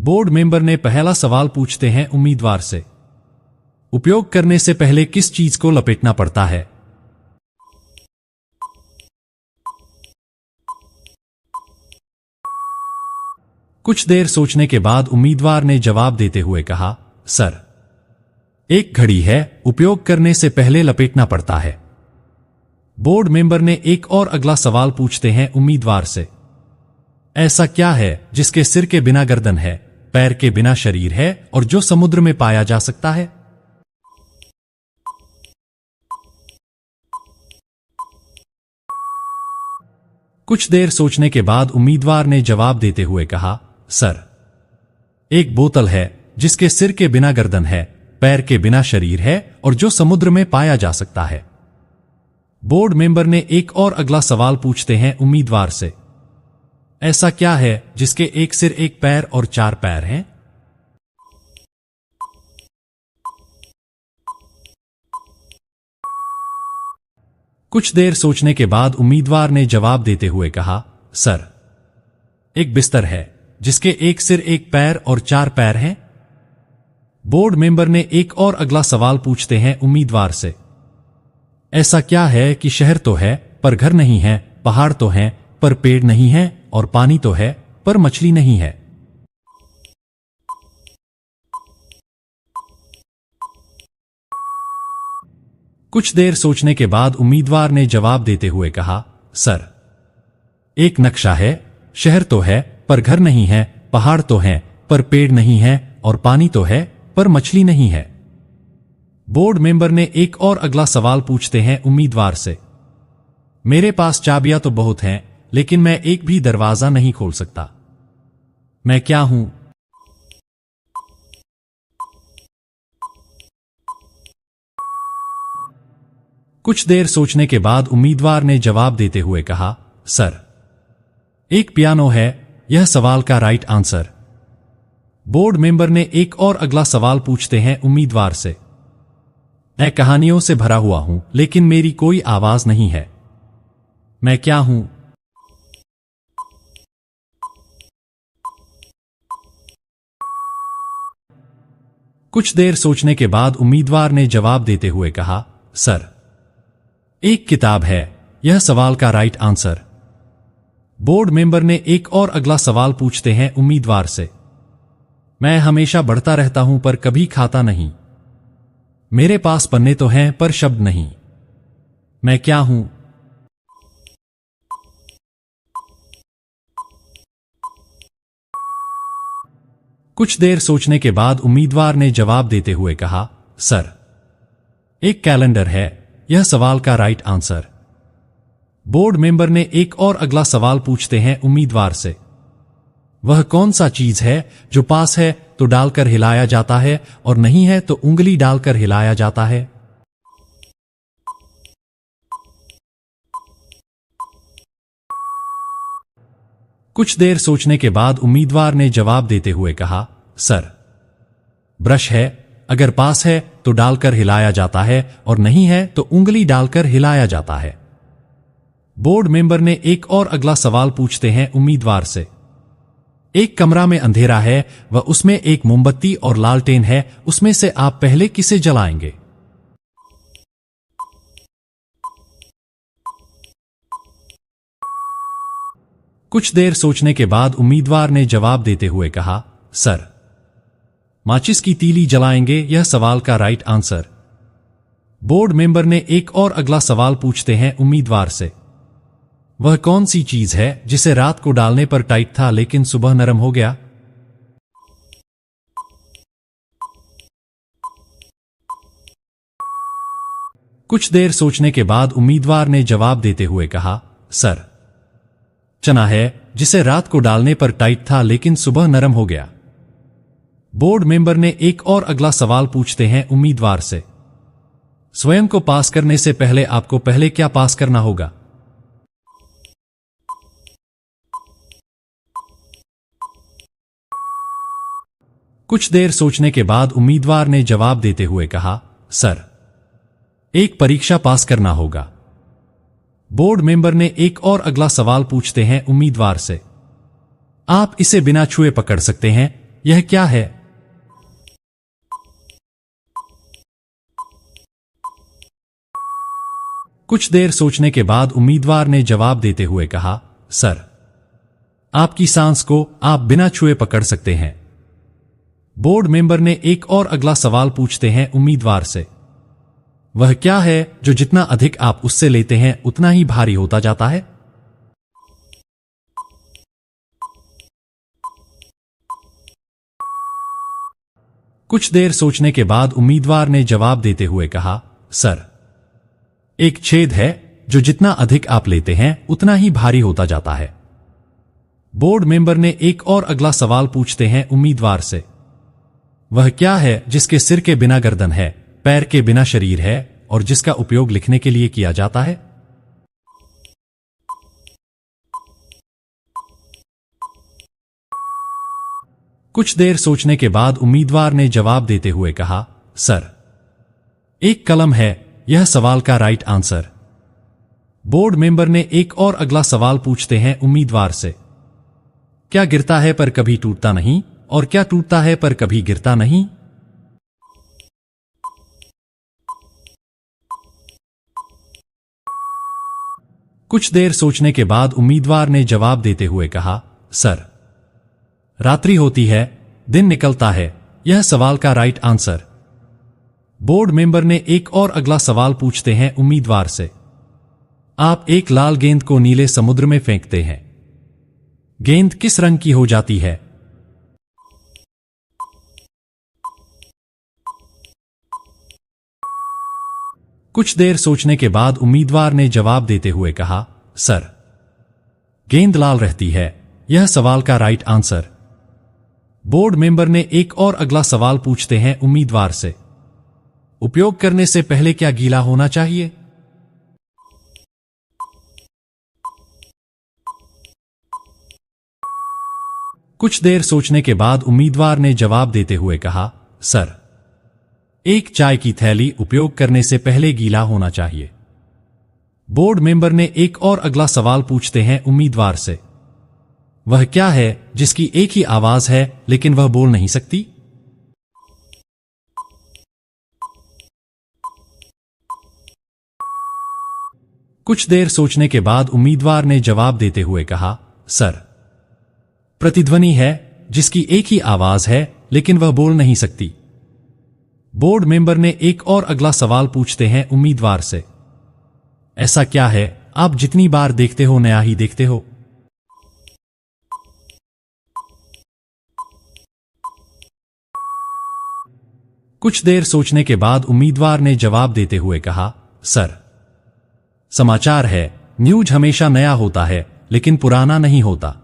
Board member ने पहला सवाल पूछते हैं उम्मीदवार से। उपयोग करने से पहले किस चीज को लपेटना पड़ता है? कुछ देर सोचने के बाद उम्मीदवार ने जवाब देते हुए कहा, सर, एक घड़ी है, उपयोग करने से पहले लपेटना पड़ता है। बोर्ड मेंबर ने एक और अगला सवाल पूछते हैं उम्मीदवार से। ऐसा क्या है जिसके सिर के बिना गर्दन है, पैर के बिना शरीर है और जो समुद्र में पाया जा सकता है? कुछ देर सोचने के बाद उम्मीदवार ने जवाब देते हुए कहा, सर, एक बोतल है जिसके सिर के बिना गर्दन है, पैर के बिना शरीर है और जो समुद्र में पाया जा सकता है। बोर्ड मेंबर ने एक और अगला सवाल पूछते हैं उम्मीदवार से। ऐसा क्या है जिसके एक सिर, एक पैर और 4 पैर हैं? कुछ देर सोचने के बाद उम्मीदवार ने जवाब देते हुए कहा, सर, एक बिस्तर है जिसके एक सिर, एक पैर और 4 पैर हैं। बोर्ड मेंबर ने एक और अगला सवाल पूछते हैं उम्मीदवार से। ऐसा क्या है कि शहर तो है पर घर नहीं है, पहाड़ तो हैं पर पेड़ नहीं है और पानी तो है पर मछली नहीं है? कुछ देर सोचने के बाद उम्मीदवार ने जवाब देते हुए कहा, सर, एक नक्शा है, शहर तो है पर घर नहीं है, पहाड़ तो हैं पर पेड़ नहीं है और पानी तो है पर मछली नहीं है। बोर्ड मेंबर ने एक और अगला सवाल पूछते हैं उम्मीदवार से। मेरे पास चाबियां तो बहुत हैं, लेकिन मैं एक भी दरवाजा नहीं खोल सकता। मैं क्या हूं? कुछ देर सोचने के बाद उम्मीदवार ने जवाब देते हुए कहा, सर, एक पियानो है, यह सवाल का राइट आंसर। बोर्ड मेंबर ने एक और अगला सवाल पूछते हैं उम्मीदवार से। मैं कहानियों से भरा हुआ हूं, लेकिन मेरी कोई आवाज नहीं है। मैं क्या हूं? कुछ देर सोचने के बाद उम्मीदवार ने जवाब देते हुए कहा, सर, एक किताब है, यह सवाल का राइट आंसर। बोर्ड मेंबर ने एक और अगला सवाल पूछते हैं उम्मीदवार से। मैं हमेशा बढ़ता रहता हूं पर कभी खाता नहीं। मेरे पास पन्ने तो हैं पर शब्द नहीं। मैं क्या हूं? कुछ देर सोचने के बाद उम्मीदवार ने जवाब देते हुए कहा, सर, एक कैलेंडर है, यह सवाल का राइट आंसर। बोर्ड मेंबर ने एक और अगला सवाल पूछते हैं उम्मीदवार से। वह कौन सा चीज है जो पास है तो डालकर हिलाया जाता है और नहीं है तो उंगली डालकर हिलाया जाता है? कुछ देर सोचने के बाद उम्मीदवार ने जवाब देते हुए कहा, सर, ब्रश है, अगर पास है तो डालकर हिलाया जाता है और नहीं है तो उंगली डालकर हिलाया जाता है। बोर्ड मेंबर ने एक और अगला सवाल पूछते हैं उम्मीदवार से। एक कमरा में अंधेरा है, वह उसमें एक मोमबत्ती और लालटेन है, उसमें से आप पहले किसे जलाएंगे? कुछ देर सोचने के बाद उम्मीदवार ने जवाब देते हुए कहा, सर, माचिस की तीली जलाएंगे, यह सवाल का राइट आंसर। बोर्ड मेंबर ने एक और अगला सवाल पूछते हैं उम्मीदवार से। वह कौन सी चीज है जिसे रात को डालने पर टाइट था लेकिन सुबह नरम हो गया? कुछ देर सोचने के बाद उम्मीदवार ने जवाब देते हुए कहा, सर, चना है, जिसे रात को डालने पर टाइट था लेकिन सुबह नरम हो गया। बोर्ड मेंबर ने एक और अगला सवाल पूछते हैं उम्मीदवार से। स्वयं को पास करने से पहले आपको पहले क्या पास करना होगा? कुछ देर सोचने के बाद उम्मीदवार ने जवाब देते हुए कहा, सर, एक परीक्षा पास करना होगा। बोर्ड मेंबर ने एक और अगला सवाल पूछते हैं उम्मीदवार से। आप इसे बिना छुए पकड़ सकते हैं, यह क्या है? कुछ देर सोचने के बाद उम्मीदवार ने जवाब देते हुए कहा, सर, आपकी सांस को आप बिना छुए पकड़ सकते हैं। बोर्ड मेंबर ने एक और अगला सवाल पूछते हैं उम्मीदवार से, वह क्या है जो जितना अधिक आप उससे लेते हैं उतना ही भारी होता जाता है? कुछ देर सोचने के बाद उम्मीदवार ने जवाब देते हुए कहा, सर, एक छेद है जो जितना अधिक आप लेते हैं उतना ही भारी होता जाता है। बोर्ड मेंबर ने एक और अगला सवाल पूछते हैं उम्मीदवार से, वह क्या है जिसके सिर के बिना गर्दन है, पैर के बिना शरीर है और जिसका उपयोग लिखने के लिए किया जाता है? कुछ देर सोचने के बाद उम्मीदवार ने जवाब देते हुए कहा, सर, एक कलम है यह सवाल का राइट आंसर। बोर्ड मेंबर ने एक और अगला सवाल पूछते हैं उम्मीदवार से, क्या गिरता है पर कभी टूटता नहीं और क्या टूटता है पर कभी गिरता नहीं? कुछ देर सोचने के बाद उम्मीदवार ने जवाब देते हुए कहा, सर, रात्रि होती है, दिन निकलता है, यह सवाल का राइट आंसर। बोर्ड मेंबर ने एक और अगला सवाल पूछते हैं उम्मीदवार से, आप एक लाल गेंद को नीले समुद्र में फेंकते हैं, गेंद किस रंग की हो जाती है? कुछ देर सोचने के बाद उम्मीदवार ने जवाब देते हुए कहा, सर, गेंद लाल रहती है, यह सवाल का राइट आंसर। बोर्ड मेंबर ने एक और अगला सवाल पूछते हैं उम्मीदवार से, उपयोग करने से पहले क्या गीला होना चाहिए? कुछ देर सोचने के बाद उम्मीदवार ने जवाब देते हुए कहा, सर, एक चाय की थैली उपयोग करने से पहले गीला होना चाहिए। बोर्ड मेंबर ने एक और अगला सवाल पूछते हैं उम्मीदवार से, वह क्या है जिसकी एक ही आवाज है लेकिन वह बोल नहीं सकती? कुछ देर सोचने के बाद उम्मीदवार ने जवाब देते हुए कहा, सर, प्रतिध्वनि है जिसकी एक ही आवाज है लेकिन वह बोल नहीं सकती। बोर्ड मेंबर ने एक और अगला सवाल पूछते हैं उम्मीदवार से, ऐसा क्या है आप जितनी बार देखते हो नया ही देखते हो? कुछ देर सोचने के बाद उम्मीदवार ने जवाब देते हुए कहा, सर, समाचार है, न्यूज हमेशा नया होता है लेकिन पुराना नहीं होता।